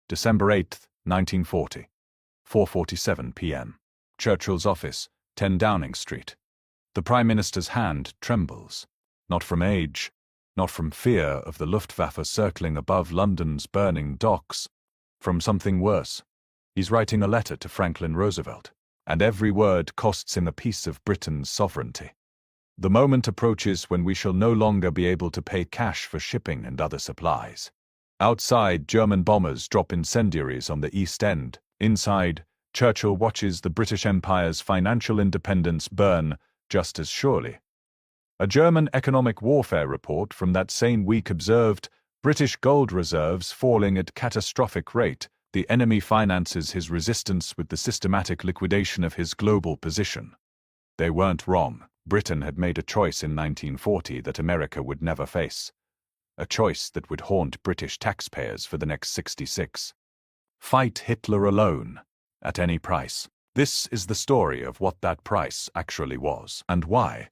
December 8, 1940. 4:47 p.m. Churchill's office, 10 Downing Street. The Prime Minister's hand trembles. Not from age, not from fear of the Luftwaffe circling above London's burning docks. From something worse. He's writing a letter to Franklin Roosevelt, and every word costs him a piece of Britain's sovereignty. The moment approaches when we shall no longer be able to pay cash for shipping and other supplies. Outside, German bombers drop incendiaries on the East End. Inside, Churchill watches the British Empire's financial independence burn just as surely. A German economic warfare report from that same week observed British gold reserves falling at catastrophic rate. The enemy finances his resistance with the systematic liquidation of his global position. They weren't wrong. Britain had made a choice in 1940 that America would never face. A choice that would haunt British taxpayers for the next 66. Fight Hitler alone, at any price. This is the story of what that price actually was, and why.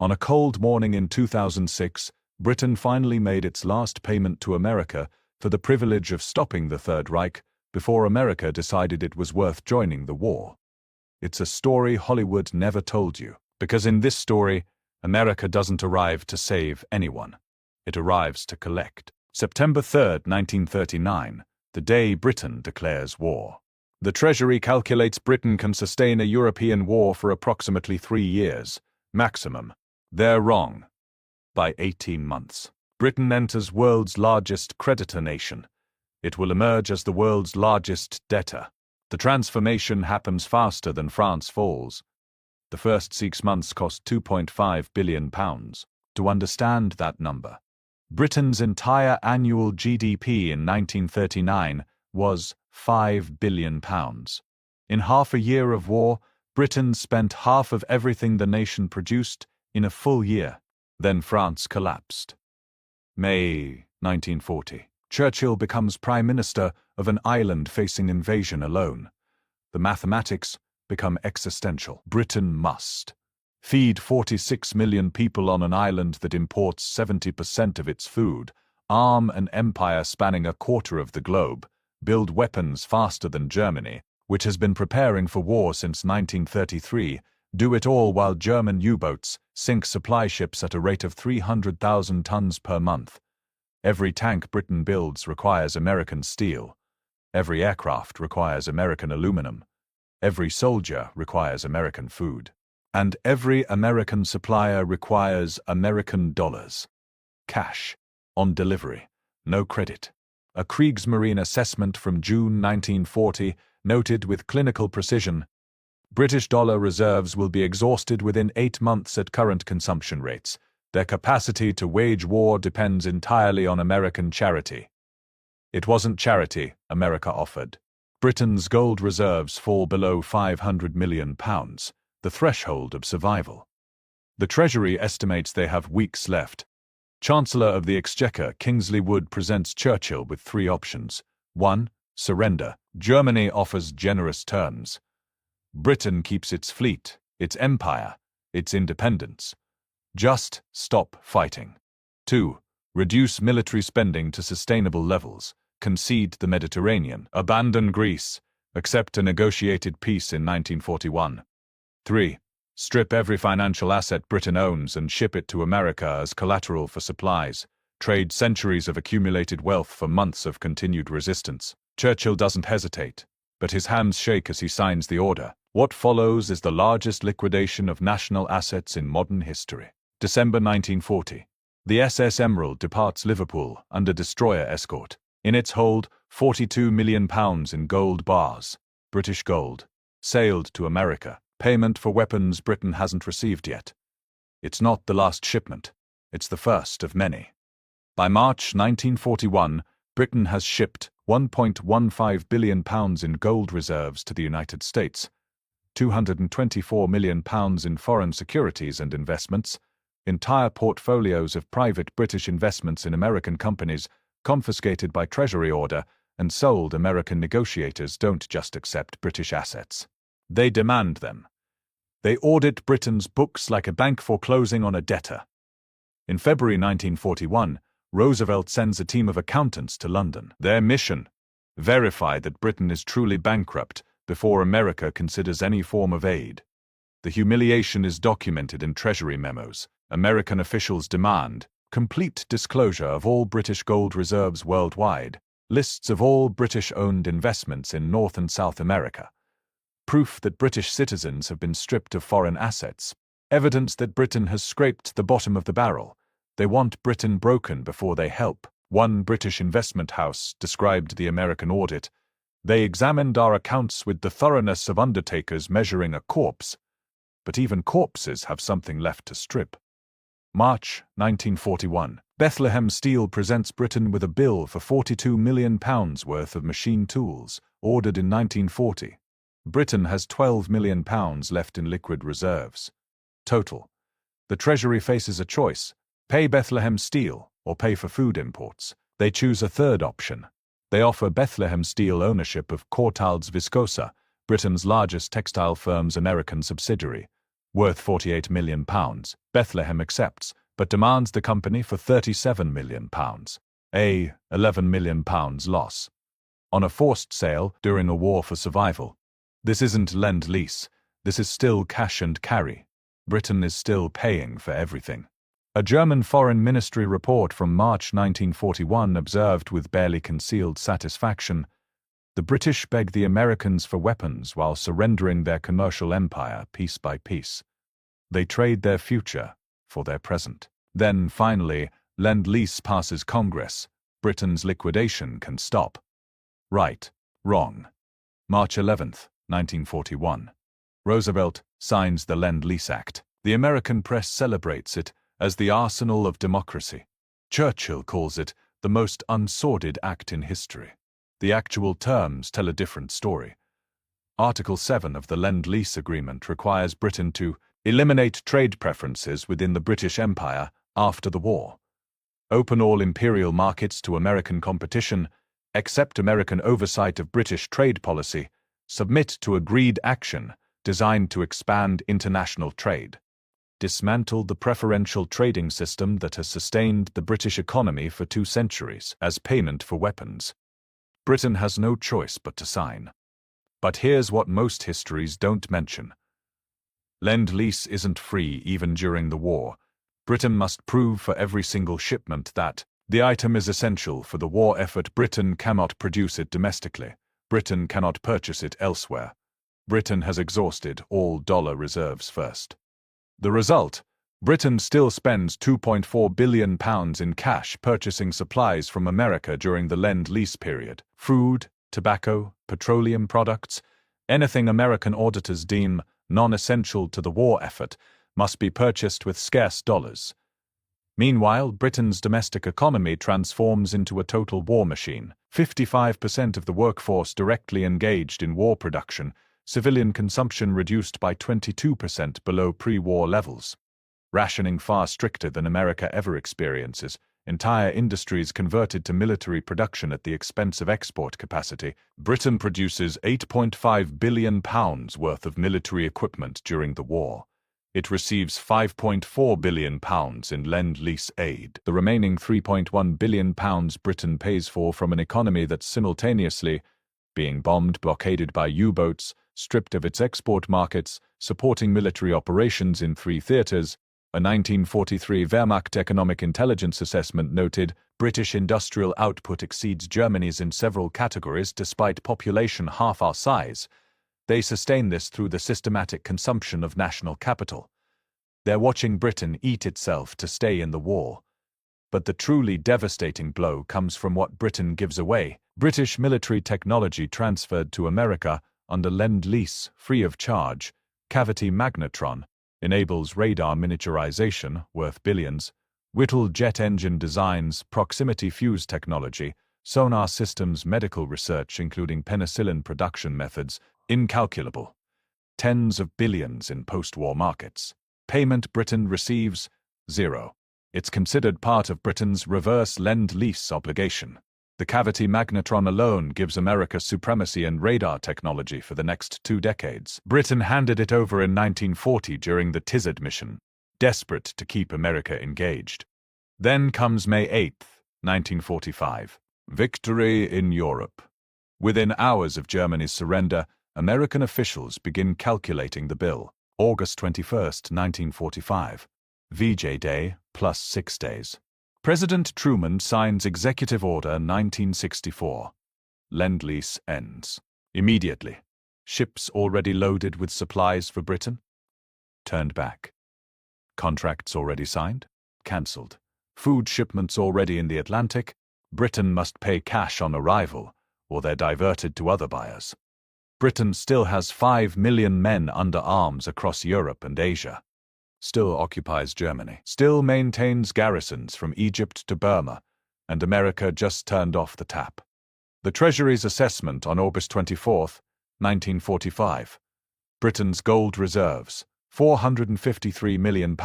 On a cold morning in 2006, Britain finally made its last payment to America for the privilege of stopping the Third Reich before America decided it was worth joining the war. It's a story Hollywood never told you, because in this story, America doesn't arrive to save anyone. It arrives to collect. September 3rd, 1939, the day Britain declares war. The Treasury calculates Britain can sustain a European war for approximately 3 years, maximum. They're wrong. By 18 months. Britain enters world's largest creditor nation. It will emerge as the world's largest debtor. The transformation happens faster than France falls. The first 6 months cost £2.5 billion. To understand that number, Britain's entire annual GDP in 1939 was £5 billion. In half a year of war, Britain spent half of everything the nation produced in a full year. Then France collapsed. May 1940. Churchill becomes Prime Minister of an island facing invasion alone. The mathematics become existential. Britain must feed 46 million people on an island that imports 70% of its food, arm an empire spanning a quarter of the globe, build weapons faster than Germany, which has been preparing for war since 1933, do it all while German U-boats sink supply ships at a rate of 300,000 tons per month. Every tank Britain builds requires American steel. Every aircraft requires American aluminum. Every soldier requires American food. And every American supplier requires American dollars. Cash. On delivery. No credit. A Kriegsmarine assessment from June 1940 noted with clinical precision, British dollar reserves will be exhausted within 8 months at current consumption rates. Their capacity to wage war depends entirely on American charity. It wasn't charity America offered. Britain's gold reserves fall below £500 million, the threshold of survival. The Treasury estimates they have weeks left. Chancellor of the Exchequer Kingsley Wood presents Churchill with 3 options. 1. Surrender. Germany offers generous terms. Britain keeps its fleet, its empire, its independence. Just stop fighting. 2. Reduce military spending to sustainable levels. Concede the Mediterranean. Abandon Greece. Accept a negotiated peace in 1941. 3. Strip every financial asset Britain owns and ship it to America as collateral for supplies. Trade centuries of accumulated wealth for months of continued resistance. Churchill doesn't hesitate, but his hands shake as he signs the order. What follows is the largest liquidation of national assets in modern history. December 1940. The SS Emerald departs Liverpool under destroyer escort. In its hold, £42 million in gold bars, British gold, sailed to America. Payment for weapons Britain hasn't received yet. It's not the last shipment. It's the first of many. By March 1941, Britain has shipped £1.15 billion in gold reserves to the United States, £224 million in foreign securities and investments, entire portfolios of private British investments in American companies confiscated by Treasury order and sold. American negotiators don't just accept British assets. They demand them. They audit Britain's books like a bank foreclosing on a debtor. In February 1941, Roosevelt sends a team of accountants to London. Their mission: Verify that Britain is truly bankrupt before America considers any form of aid. The humiliation is documented in Treasury memos. American officials demand complete disclosure of all British gold reserves worldwide, lists of all British-owned investments in North and South America, proof that British citizens have been stripped of foreign assets, evidence that Britain has scraped the bottom of the barrel. They want Britain broken before they help. One British investment house described the American audit. They examined our accounts with the thoroughness of undertakers measuring a corpse. But even corpses have something left to strip. March 1941. Bethlehem Steel presents Britain with a bill for £42 million worth of machine tools, ordered in 1940. Britain has £12 million left in liquid reserves. Total. The Treasury faces a choice: pay Bethlehem Steel or pay for food imports. They choose a third option. They offer Bethlehem Steel ownership of Cortals Viscosa, Britain's largest textile firm's American subsidiary, worth £48 million. Bethlehem accepts, but demands the company for £37 million, a £11 million loss, on a forced sale during a war for survival. This isn't lend-lease. This is still cash and carry. Britain is still paying for everything. A German Foreign Ministry report from March 1941 observed with barely concealed satisfaction, the British beg the Americans for weapons while surrendering their commercial empire piece by piece. They trade their future for their present. Then, finally, Lend-Lease passes Congress. Britain's liquidation can stop. Right. Wrong. March 11th, 1941. Roosevelt signs the Lend-Lease Act. The American press celebrates it as the arsenal of democracy. Churchill calls it the most unsordid act in history. The actual terms tell a different story. Article 7 of the Lend-Lease Agreement requires Britain to eliminate trade preferences within the British Empire after the war, open all imperial markets to American competition, accept American oversight of British trade policy, submit to agreed action designed to expand international trade, dismantle the preferential trading system that has sustained the British economy for 2 centuries as payment for weapons. Britain has no choice but to sign. But here's what most histories don't mention. Lend-Lease isn't free even during the war. Britain must prove for every single shipment that the item is essential for the war effort. Britain cannot produce it domestically. Britain cannot purchase it elsewhere. Britain has exhausted all dollar reserves first. The result? Britain still spends £2.4 billion in cash purchasing supplies from America during the Lend-Lease period. Food, tobacco, petroleum products, anything American auditors deem non-essential to the war effort must be purchased with scarce dollars. Meanwhile, Britain's domestic economy transforms into a total war machine. 55% of the workforce directly engaged in war production, civilian consumption reduced by 22% below pre-war levels. Rationing far stricter than America ever experiences, entire industries converted to military production at the expense of export capacity. Britain produces £8.5 billion worth of military equipment during the war. It receives £5.4 billion in Lend-Lease aid. The remaining £3.1 billion Britain pays for from an economy that's simultaneously being bombed, blockaded by U-boats, stripped of its export markets, supporting military operations in 3 theaters. A 1943 Wehrmacht Economic Intelligence Assessment noted British industrial output exceeds Germany's in several categories despite population half our size. They sustain this through the systematic consumption of national capital. They're watching Britain eat itself to stay in the war. But the truly devastating blow comes from what Britain gives away. British military technology transferred to America under Lend-Lease, free of charge. Cavity magnetron enables radar miniaturization, worth billions. Whittle jet engine designs, proximity fuse technology, sonar systems, medical research including penicillin production methods, incalculable. Tens of billions in post-war markets. Payment Britain receives? 0. It's considered part of Britain's reverse Lend-Lease obligation. The cavity magnetron alone gives America supremacy in radar technology for the next 2 decades. Britain handed it over in 1940 during the TIZAD mission, desperate to keep America engaged. Then comes May 8, 1945. Victory in Europe. Within hours of Germany's surrender, American officials begin calculating the bill. August 21st, 1945. VJ Day, plus 6 days. President Truman signs Executive Order 1964. Lend-Lease ends. Immediately. Ships already loaded with supplies for Britain? Turned back. Contracts already signed? Cancelled. Food shipments already in the Atlantic? Britain must pay cash on arrival, or they're diverted to other buyers. Britain still has 5 million men under arms across Europe and Asia. Still occupies Germany. Still maintains garrisons from Egypt to Burma, and America just turned off the tap. The Treasury's assessment on August 24, 1945. Britain's gold reserves, £453 million.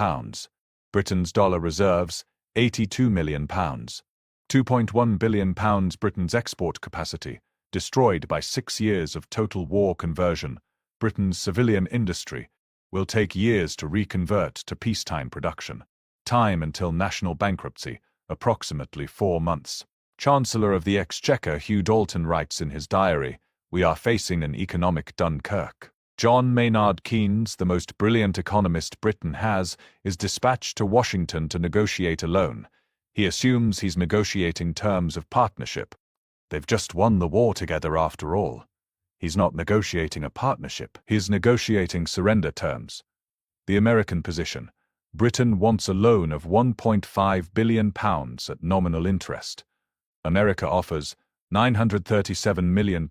Britain's dollar reserves, £82 million. £2.1 billion Britain's export capacity, destroyed by 6 years of total war conversion. Britain's civilian industry will take years to reconvert to peacetime production. Time until national bankruptcy, approximately 4 months. Chancellor of the Exchequer Hugh Dalton writes in his diary, "We are facing an economic Dunkirk." John Maynard Keynes, the most brilliant economist Britain has, is dispatched to Washington to negotiate a loan. He assumes he's negotiating terms of partnership. They've just won the war together after all. He's not negotiating a partnership, he's negotiating surrender terms. The American position. Britain wants a loan of £1.5 billion at nominal interest. America offers £937 million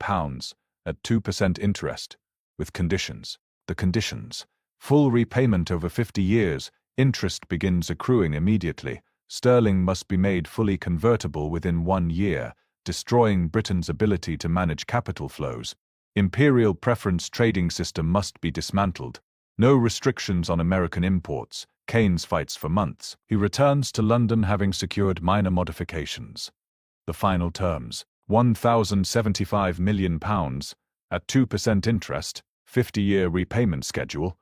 at 2% interest, with conditions. The conditions: full repayment over 50 years, interest begins accruing immediately, sterling must be made fully convertible within 1 year, destroying Britain's ability to manage capital flows. Imperial preference trading system must be dismantled. No restrictions on American imports. Keynes fights for months. He returns to London having secured minor modifications. The final terms: £1,075 million at 2% interest, 50-year repayment schedule.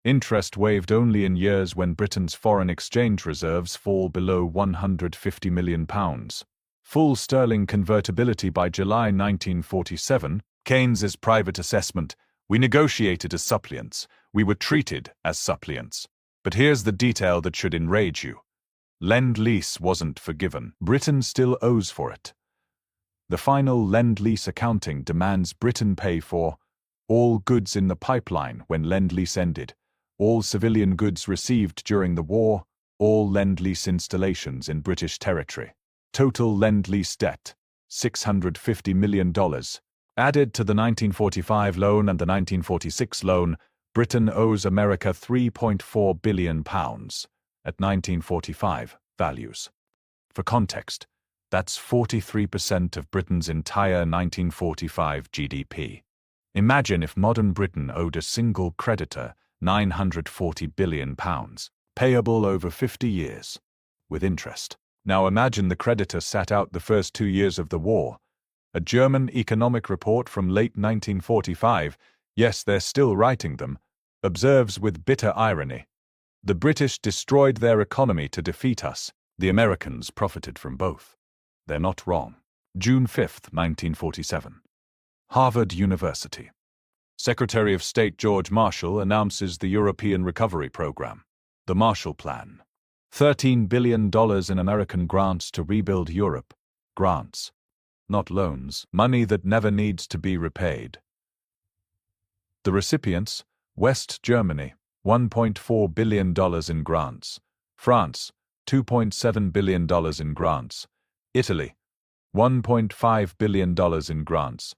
Interest waived only in years when Britain's foreign exchange reserves fall below £150 million. Full sterling convertibility by July 1947. Keynes's private assessment: "We negotiated as suppliants. We were treated as suppliants. But here's the detail that should enrage you. Lend-Lease wasn't forgiven. Britain still owes for it. The final Lend-Lease accounting demands Britain pay for all goods in the pipeline when Lend-Lease ended, all civilian goods received during the war, all Lend-Lease installations in British territory. Total Lend-Lease debt, $650 million. Added to the 1945 loan and the 1946 loan, Britain owes America £3.4 billion at 1945 values. For context, that's 43% of Britain's entire 1945 GDP. Imagine if modern Britain owed a single creditor £940 billion, payable over 50 years, with interest. Now imagine the creditor sat out the first 2 years of the war. A German economic report from late 1945, yes, they're still writing them, observes with bitter irony: "The British destroyed their economy to defeat us. The Americans profited from both." They're not wrong. June 5, 1947. Harvard University. Secretary of State George Marshall announces the European Recovery Program. The Marshall Plan. $13 billion in American grants to rebuild Europe. Grants, not loans. Money that never needs to be repaid. The recipients: West Germany, $1.4 billion in grants. France, $2.7 billion in grants. Italy, $1.5 billion in grants.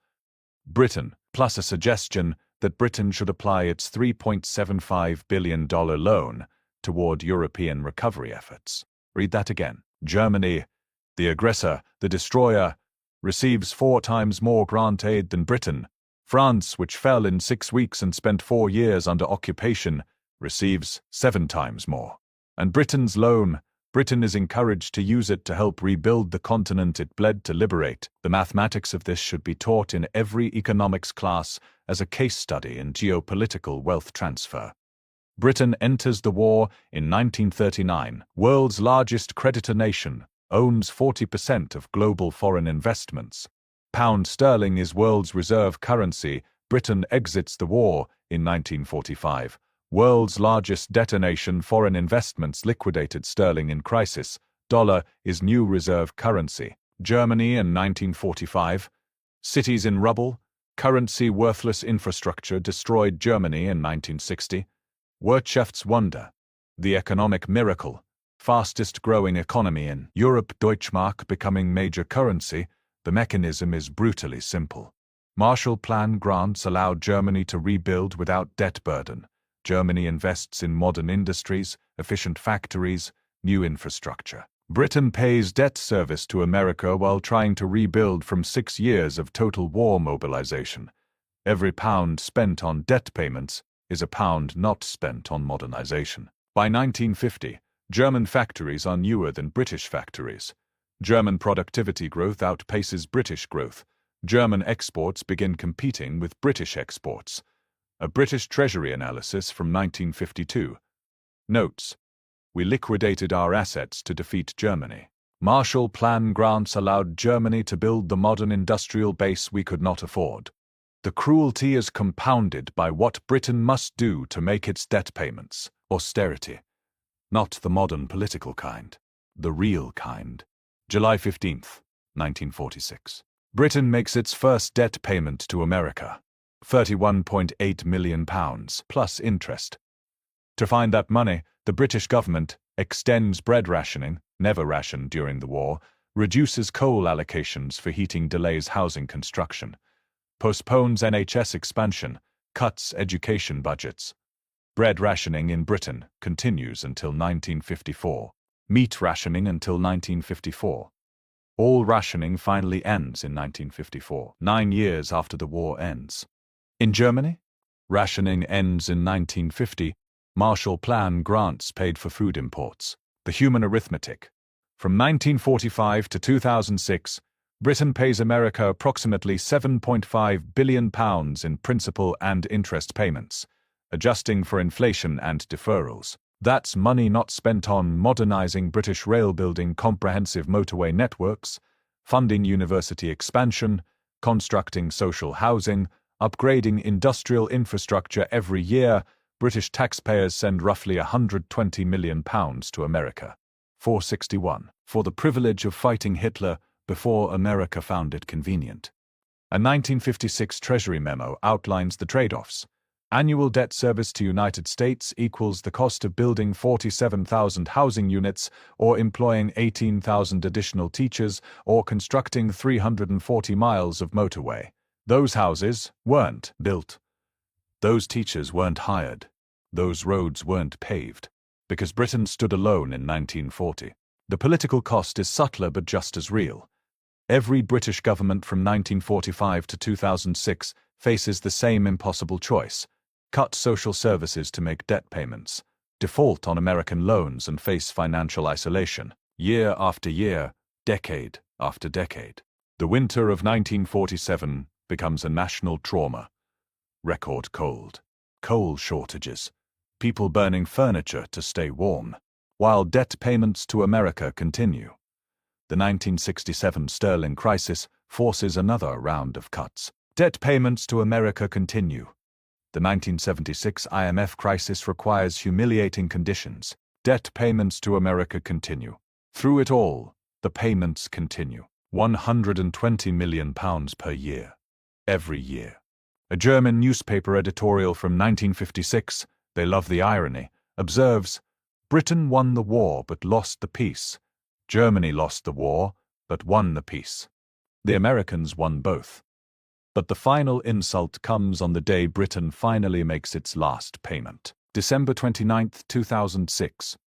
Britain, plus a suggestion that Britain should apply its $3.75 billion loan toward European recovery efforts. Read that again. Germany, the aggressor, the destroyer, receives 4 times more grant aid than Britain. France, which fell in 6 weeks and spent 4 years under occupation, receives 7 times more. And Britain's loan: Britain is encouraged to use it to help rebuild the continent it bled to liberate. The mathematics of this should be taught in every economics class as a case study in geopolitical wealth transfer. Britain enters the war in 1939. World's largest creditor nation, owns 40% of global foreign investments. Pound sterling is world's reserve currency. Britain exits the war in 1945. World's largest detonation. Foreign investments liquidated sterling in crisis. Dollar is new reserve currency. Germany in 1945. Cities in rubble. Currency worthless. Infrastructure destroyed. Germany in 1960. Wirtschaftswunder. The economic miracle. Fastest growing economy in Europe. Deutschmark becoming major currency. The mechanism is brutally simple. Marshall Plan grants allowed Germany to rebuild without debt burden. Germany invests in modern industries, efficient factories, new infrastructure. Britain pays debt service to America while trying to rebuild from 6 years of total war mobilization. Every pound spent on debt payments is a pound not spent on modernization. By 1950, German factories are newer than British factories. German productivity growth outpaces British growth. German exports begin competing with British exports. A British Treasury analysis from 1952. Notes: we liquidated our assets to defeat Germany. Marshall Plan grants allowed Germany to build the modern industrial base we could not afford. The cruelty is compounded by what Britain must do to make its debt payments. Austerity. Not the modern political kind. The real kind. July 15, 1946. Britain makes its first debt payment to America. £31.8 million, plus interest. To find that money, the British government extends bread rationing, never rationed during the war, reduces coal allocations for heating, delays housing construction, postpones NHS expansion, cuts education budgets. Bread rationing in Britain continues until 1954. Meat rationing until 1954. All rationing finally ends in 1954, 9 years after the war ends. In Germany, rationing ends in 1950. Marshall Plan grants paid for food imports. The human arithmetic. From 1945 to 2006, Britain pays America approximately £7.5 billion in principal and interest payments, adjusting for inflation and deferrals. That's money not spent on modernizing British rail, building comprehensive motorway networks, funding university expansion, constructing social housing, upgrading industrial infrastructure. Every year, British taxpayers send roughly £120 million to America. 461. For the privilege of fighting Hitler before America found it convenient. A 1956 Treasury memo outlines the trade-offs. Annual debt service to United States equals the cost of building 47,000 housing units, or employing 18,000 additional teachers, or constructing 340 miles of motorway. Those houses weren't built. Those teachers weren't hired. Those roads weren't paved. Because Britain stood alone in 1940. The political cost is subtler but just as real. Every British government from 1945 to 2006 faces the same impossible choice. Cut social services to make debt payments, default on American loans and face financial isolation, year after year, decade after decade. The winter of 1947 becomes a national trauma. Record cold. Coal shortages. People burning furniture to stay warm. While debt payments to America continue. The 1967 sterling crisis forces another round of cuts. Debt payments to America continue. The 1976 IMF crisis requires humiliating conditions. Debt payments to America continue. Through it all, the payments continue. £120 million per year. Every year. A German newspaper editorial from 1956, they love the irony, observes, Britain won the war but lost the peace. Germany lost the war but won the peace. The Americans won both. But the final insult comes on the day Britain finally makes its last payment. December 29, 2006,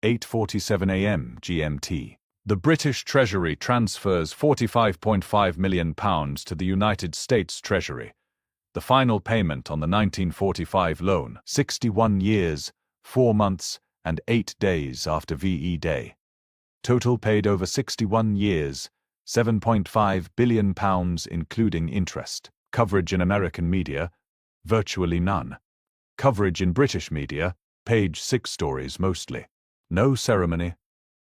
8:47 a.m. GMT. The British Treasury transfers £45.5 million to the United States Treasury. The final payment on the 1945 loan, 61 years, 4 months, and 8 days after VE Day. Total paid over 61 years, £7.5 billion including interest. Coverage in American media, virtually none. Coverage in British media, page 6 stories mostly. No ceremony,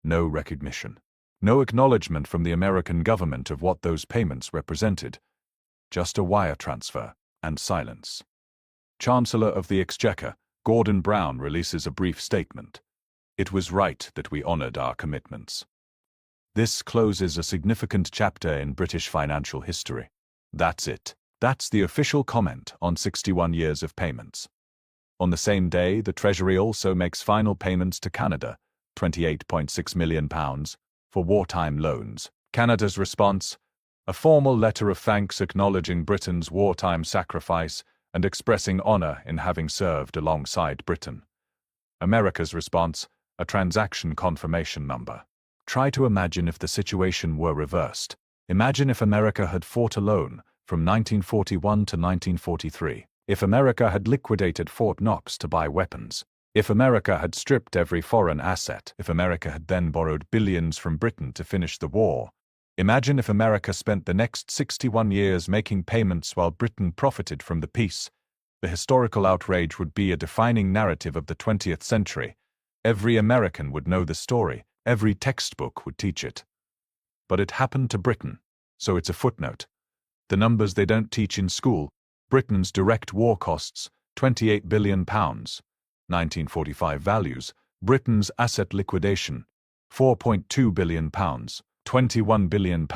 no recognition. No acknowledgement from the American government of what those payments represented. Just a wire transfer, and silence. Chancellor of the Exchequer, Gordon Brown, releases a brief statement. It was right that we honored our commitments. This closes a significant chapter in British financial history. That's it. That's the official comment on 61 years of payments. On the same day, the Treasury also makes final payments to Canada, £28.6 million, for wartime loans. Canada's response? A formal letter of thanks acknowledging Britain's wartime sacrifice and expressing honor in having served alongside Britain. America's response? A transaction confirmation number. Try to imagine if the situation were reversed. Imagine if America had fought alone from 1941 to 1943. If America had liquidated Fort Knox to buy weapons. If America had stripped every foreign asset. If America had then borrowed billions from Britain to finish the war. Imagine if America spent the next 61 years making payments while Britain profited from the peace. The historical outrage would be a defining narrative of the 20th century. Every American would know the story. Every textbook would teach it. But it happened to Britain, so it's a footnote. The numbers they don't teach in school. Britain's direct war costs, £28 billion. 1945 values. Britain's asset liquidation, £4.2 billion. £21 billion,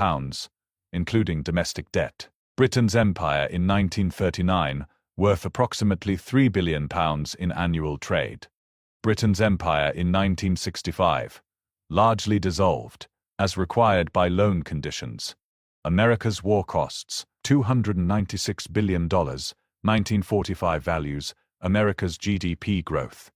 including domestic debt. Britain's empire in 1939, worth approximately £3 billion in annual trade. Britain's empire in 1965, largely dissolved, as required by loan conditions. America's war costs, $296 billion, 1945 values. America's GDP growth,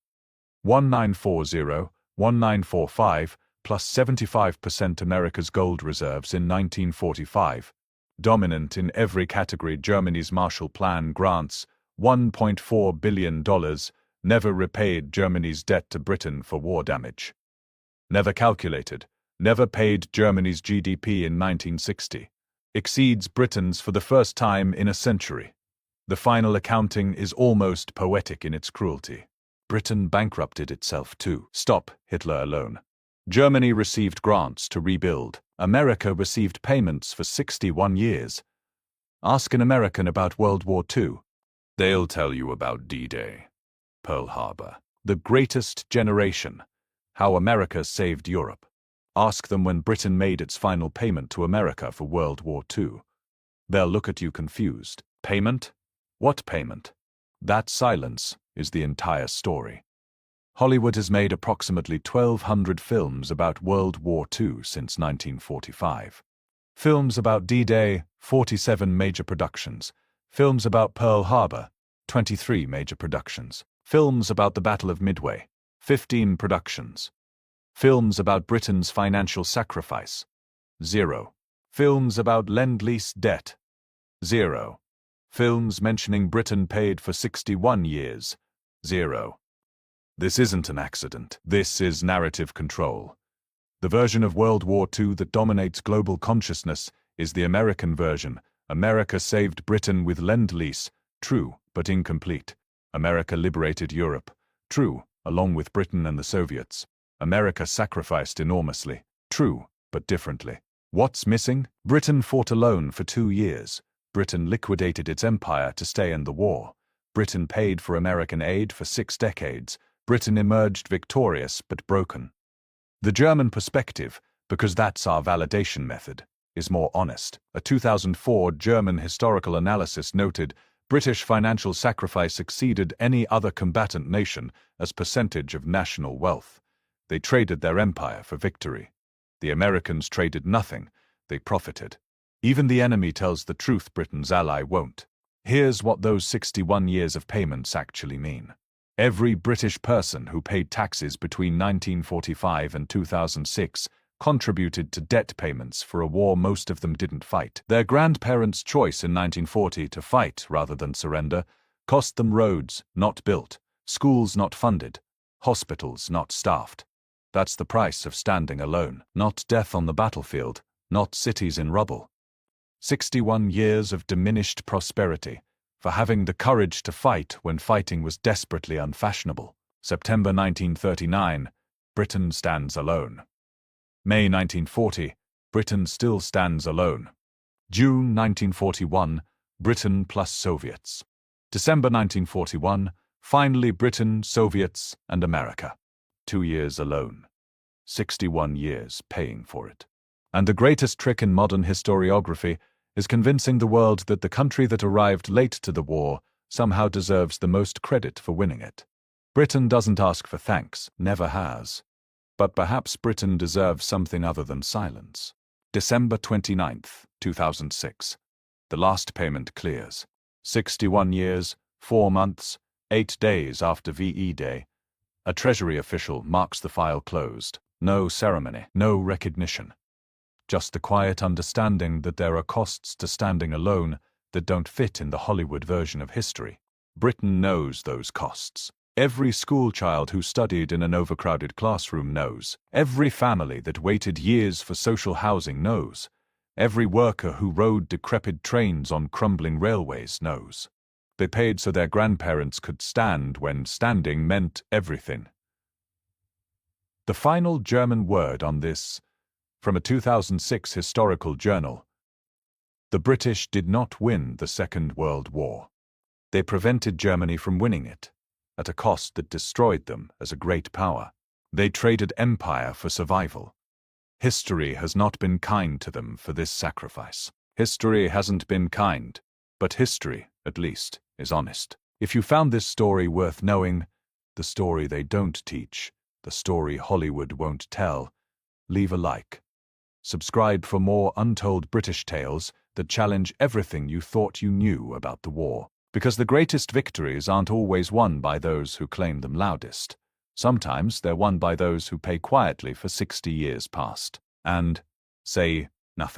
1940, 1945, plus 75% America's gold reserves in 1945. Dominant in every category. Germany's Marshall Plan grants, $1.4 billion, never repaid Germany's debt to Britain for war damage. Never calculated, never paid Germany's GDP in 1960. Exceeds Britain's for the first time in a century. The final accounting is almost poetic in its cruelty. Britain bankrupted itself too. Stop Hitler alone. Germany received grants to rebuild. America received payments for 61 years. Ask an American about World War II. They'll tell you about D-Day, Pearl Harbor, the greatest generation, how America saved Europe. Ask them when Britain made its final payment to America for World War II. They'll look at you confused. Payment? What payment? That silence is the entire story. Hollywood has made approximately 1,200 films about World War II since 1945. Films about D-Day, 47 major productions. Films about Pearl Harbor, 23 major productions. Films about the Battle of Midway, 15 productions. Films about Britain's financial sacrifice, 0. Films about Lend-Lease debt, 0. Films mentioning Britain paid for 61 years, 0. This isn't an accident. This is narrative control. The version of World War II that dominates global consciousness is the American version. America saved Britain with Lend-Lease, true, but incomplete. America liberated Europe, true, along with Britain and the Soviets. America sacrificed enormously, true, but differently. What's missing? Britain fought alone for 2 years. Britain liquidated its empire to stay in the war. Britain paid for American aid for 6 decades. Britain emerged victorious but broken. The German perspective, because that's our validation method, is more honest. A 2004 German historical analysis noted British financial sacrifice exceeded any other combatant nation as percentage of national wealth. They traded their empire for victory. The Americans traded nothing. They profited. Even the enemy tells the truth Britain's ally won't. Here's what those 61 years of payments actually mean. Every British person who paid taxes between 1945 and 2006 contributed to debt payments for a war most of them didn't fight. Their grandparents' choice in 1940 to fight rather than surrender cost them roads not built, schools not funded, hospitals not staffed. That's the price of standing alone. Not death on the battlefield, not cities in rubble. 61 years of diminished prosperity, for having the courage to fight when fighting was desperately unfashionable. September 1939, Britain stands alone. May 1940, Britain still stands alone. June 1941, Britain plus Soviets. December 1941, finally Britain, Soviets, and America. 2 years alone. 61 years paying for it. And the greatest trick in modern historiography is convincing the world that the country that arrived late to the war somehow deserves the most credit for winning it. Britain doesn't ask for thanks, never has. But perhaps Britain deserves something other than silence. December 29, 2006. The last payment clears. 61 years, 4 months, 8 days after VE Day. A Treasury official marks the file closed. No ceremony, no recognition. Just the quiet understanding that there are costs to standing alone that don't fit in the Hollywood version of history. Britain knows those costs. Every schoolchild who studied in an overcrowded classroom knows. Every family that waited years for social housing knows. Every worker who rode decrepit trains on crumbling railways knows. They paid so their grandparents could stand when standing meant everything. The final German word on this, from a 2006 historical journal. The British did not win the Second World War. They prevented Germany from winning it, at a cost that destroyed them as a great power. They traded empire for survival. History has not been kind to them for this sacrifice. History hasn't been kind, but history, at least, is honest. If you found this story worth knowing, the story they don't teach, the story Hollywood won't tell, leave a like. Subscribe for more untold British tales that challenge everything you thought you knew about the war. Because the greatest victories aren't always won by those who claim them loudest. Sometimes they're won by those who pay quietly for 60 years past and say nothing.